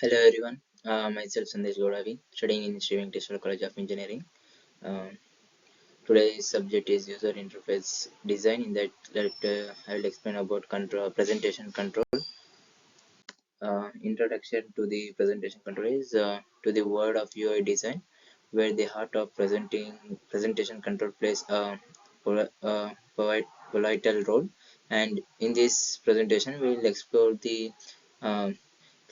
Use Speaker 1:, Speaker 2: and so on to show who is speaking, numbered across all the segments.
Speaker 1: Hello everyone, myself Sandesh Godavi, studying in Sri Venkateswara College of Engineering. Uh, Today's subject is user interface design. In that I will explain about presentation control. Introduction to the presentation control is to the world of UI design, where the heart of presentation control plays a vital role. And in this presentation, we will explore the um,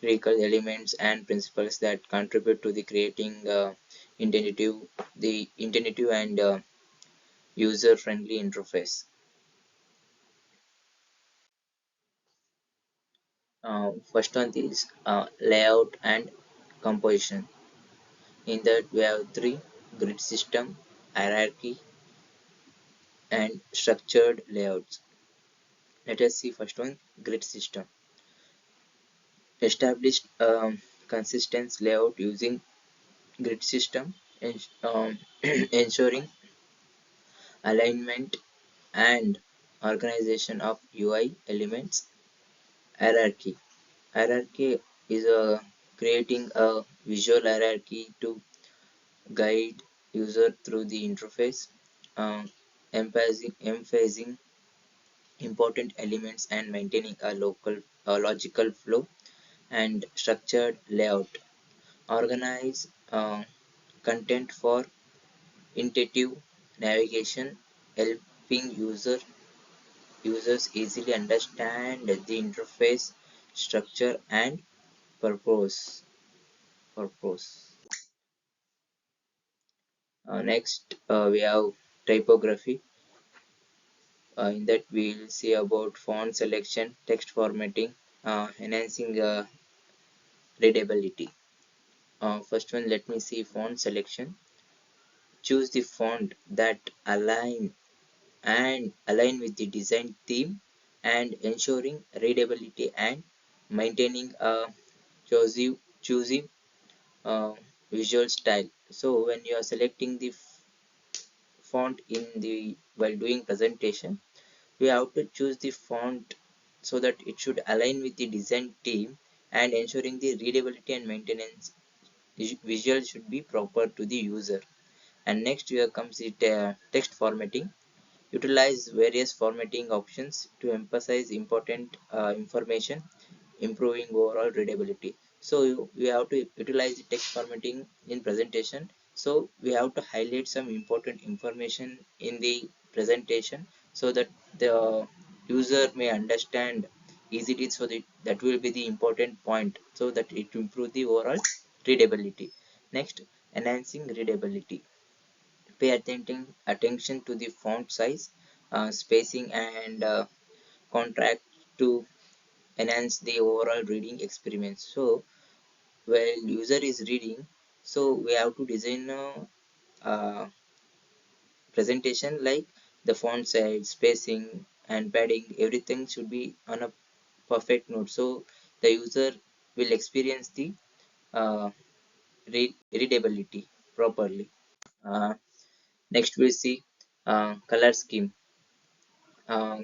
Speaker 1: critical elements and principles that contribute to the creating intuitive and user-friendly interface. First one is layout and composition. In that we have three: grid system, hierarchy, and structured layouts. Let us see first one: grid system. Established consistent layout using grid system, ensuring alignment and organization of UI elements. Hierarchy. Hierarchy is creating a visual hierarchy to guide user through the interface, uh, emphasizing important elements and maintaining a logical flow. And structured layout. Organize content for intuitive navigation, helping users easily understand the interface structure and purpose. purpose. Next, we have typography. In that, we will see about font selection, text formatting, enhancing readability. First one, let me see font selection. Choose the font that align with the design theme and ensuring readability and maintaining a choosy uh, visual style. So when you are selecting the font in the while doing presentation, we have to choose the font so that it should align with the design theme and ensuring the readability and maintenance visual should be proper to the user. And next here comes the text formatting. Utilize various formatting options to emphasize important information, improving overall readability. So we have to utilize the text formatting in presentation. So we have to highlight some important information in the presentation so that the user may understand easily. So that will be the important point so that it improve the overall readability. Next, enhancing readability. Pay attention to the font size, spacing, and contrast to enhance the overall reading experience. So while user is reading, so we have to design a presentation like the font size, spacing, and padding. Everything should be on a perfect note. So the user will experience the readability properly. Uh, Next we see color scheme. uh,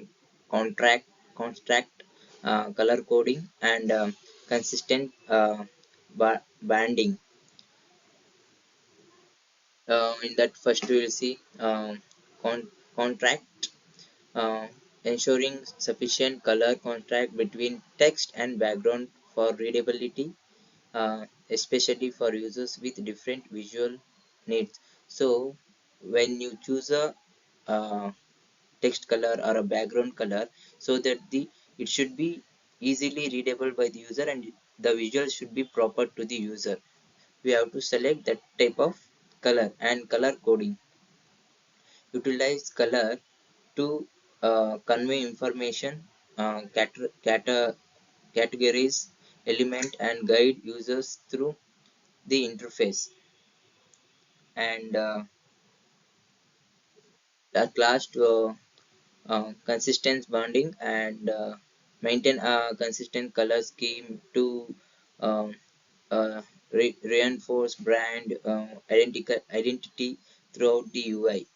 Speaker 1: contract construct color coding and consistent banding. In that first we will see contract, uh, ensuring sufficient color contrast between text and background for readability, especially for users with different visual needs. So when you choose a uh, text color or a background color, so that the it should be easily readable by the user and the visual should be proper to the user, we have to select that type of color. And color coding. Utilize color to convey information, categories element and guide users through the interface. And at last, consistent bonding and maintain a consistent color scheme to um, reinforce brand identity throughout the UI.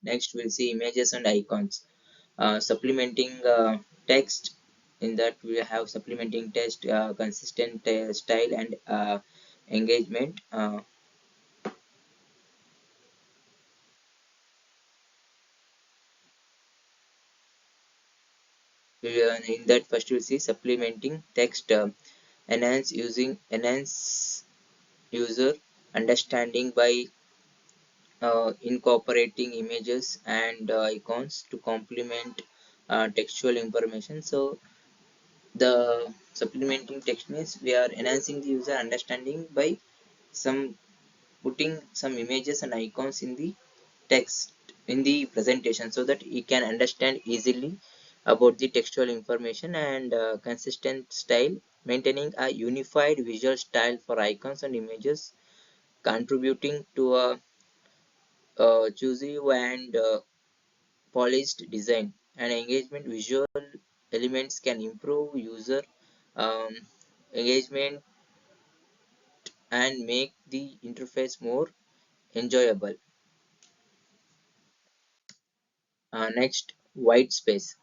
Speaker 1: Next, we'll see images and icons. Supplementing text in that we have supplementing test, consistent style, and engagement. In that first you see supplementing text, enhance user understanding by incorporating images and icons to complement textual information. So the supplementing text means we are enhancing the user understanding by some putting some images and icons in the text in the presentation so that he can understand easily about the textual information. And consistent style, maintaining a unified visual style for icons and images, contributing to a choosy and polished design. And engagement, visual elements can improve user um, engagement and make the interface more enjoyable. Next, white space.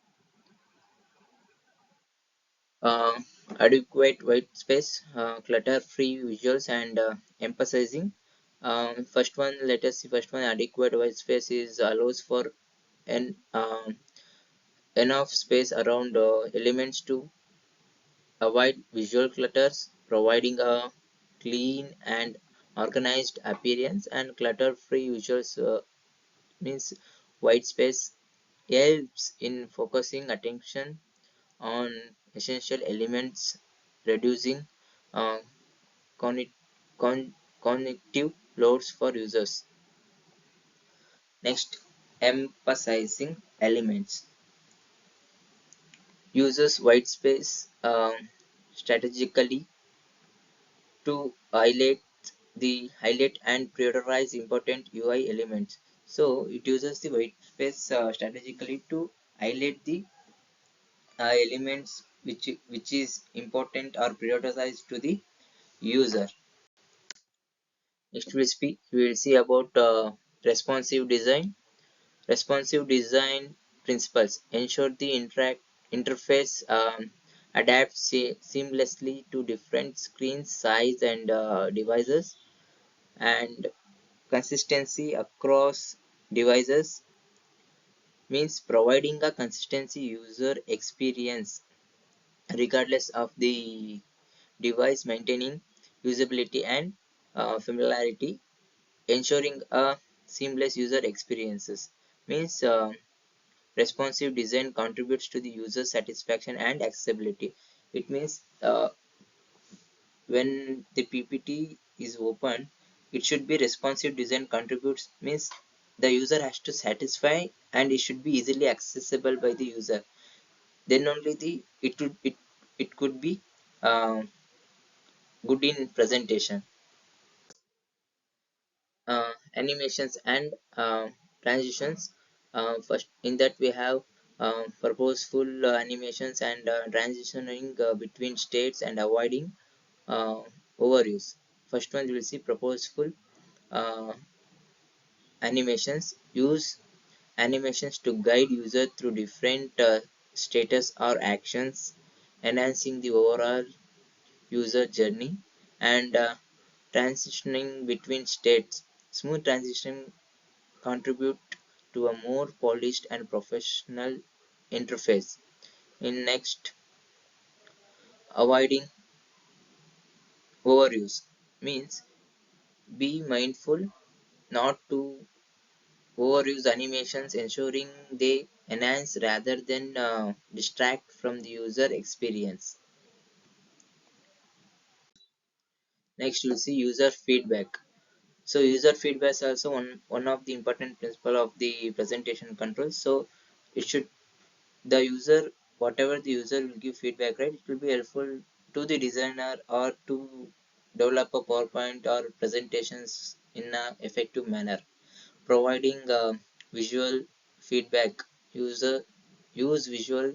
Speaker 1: uh, Adequate white space, clutter-free visuals, and emphasizing. First one, let us see. First one, adequate white space is allows for an enough space around elements to avoid visual clutters, providing a clean and organized appearance. And clutter-free visuals means white space helps in focusing attention on essential elements, reducing uh, cogni- con- cognitive loads for users. Next, emphasizing elements. Uses white space strategically to highlight and prioritize important UI elements. So it uses the white space strategically to highlight the elements which is important or prioritized to the user. Next we will see about responsive design. Responsive design principles ensure the interface adapts seamlessly to different screen size and devices. And consistency across devices means providing a consistency user experience regardless of the device, maintaining usability and familiarity, ensuring a seamless user experiences. Means responsive design contributes to the user satisfaction and accessibility. It means when the PPT is open, it should be responsive design contributes means the user has to satisfy and it should be easily accessible by the user. Then only it could be uh, good in presentation. Animations and transitions. First, in that we have purposeful animations and transitioning between states and avoiding uh, overuse. First one, we will see purposeful uh, animations. Use animations to guide user through different status or actions, enhancing the overall user journey. And transitioning between states. Smooth transition contribute to a more polished and professional interface. In next, avoiding overuse means be mindful not to overuse animations, ensuring they enhance rather than distract from the user experience. Next, you'll see user feedback. So user feedback is also one of the important principle of the presentation control. So it should the user, whatever the user will give feedback, right, it will be helpful to the designer or to develop a PowerPoint or presentations in an effective manner. Providing visual feedback, user use visual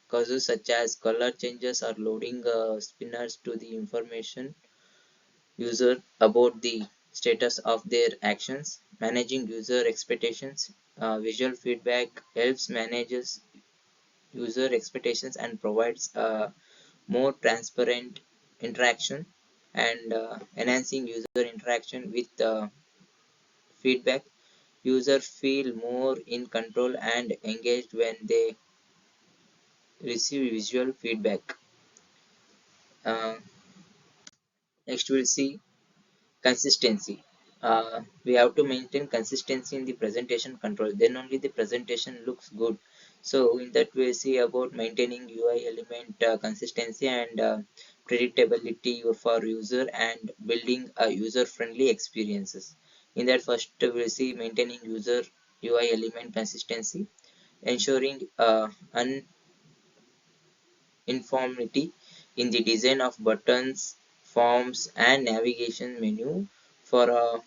Speaker 1: causes such as color changes or loading spinners to the information user about the status of their actions. Managing user expectations, visual feedback helps managers user expectations and provides more transparent interaction and enhancing user interaction with feedback. Users feel more in control and engaged when they receive visual feedback. Uh, Next, we'll see consistency. We have to maintain consistency in the presentation control. Then only the presentation looks good. So in that we see about maintaining UI element consistency and predictability for user and building a user-friendly experiences. In that first we'll see maintaining user UI element consistency, ensuring uniformity in the design of buttons, forms, and navigation menu for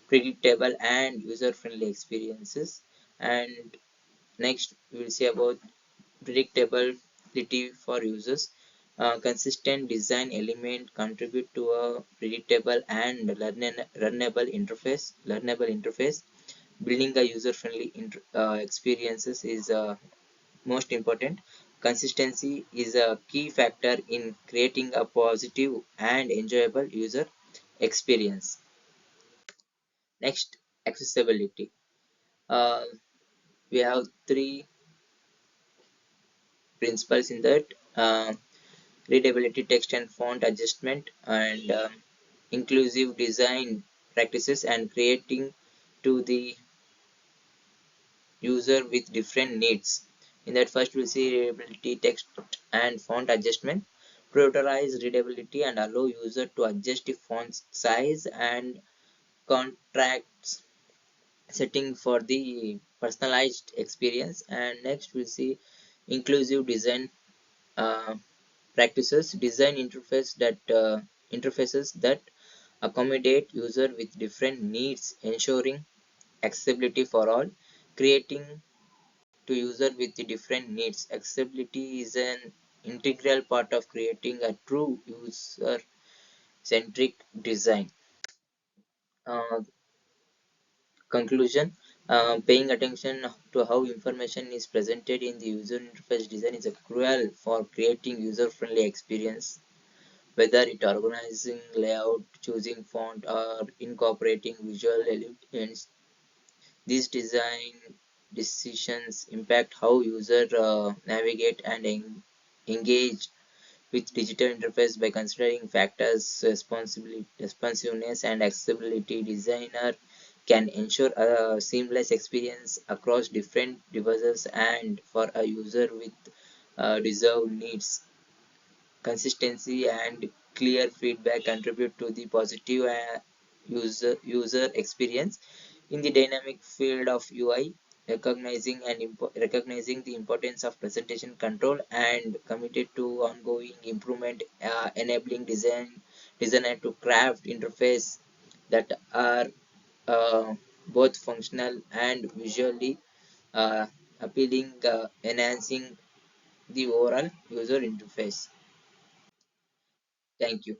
Speaker 1: predictable and user-friendly experiences. And next, we will see about predictability for users. Consistent design element contribute to a predictable and learnable interface. Building a user-friendly experiences is most important. Consistency is a key factor in creating a positive and enjoyable user experience. Next, accessibility. Uh, we have three principles in that: readability, text and font adjustment, and inclusive design practices, and creating to the user with different needs. In that first we'll see readability, text and font adjustment. Prioritize readability and allow user to adjust the font size and contracts setting for the personalized experience. And next we'll see inclusive design uh, practices. Design interfaces that accommodate user with different needs, ensuring accessibility for all. Creating to user with the different needs. Accessibility is an integral part of creating a true user centric design. Conclusion. Paying attention to how information is presented in the user interface design is a crucial for creating user-friendly experience, whether it organizing layout, choosing font, or incorporating visual elements. These design decisions impact how users navigate and engage with digital interface. By considering factors responsiveness and accessibility. Designer can ensure a seamless experience across different devices and for a user with deserved needs. Consistency and clear feedback contribute to the positive user experience in the dynamic field of UI. Recognizing the importance of presentation control and committed to ongoing improvement, enabling designer to craft interface that are both functional and visually uh, appealing, enhancing the overall user interface. Thank you.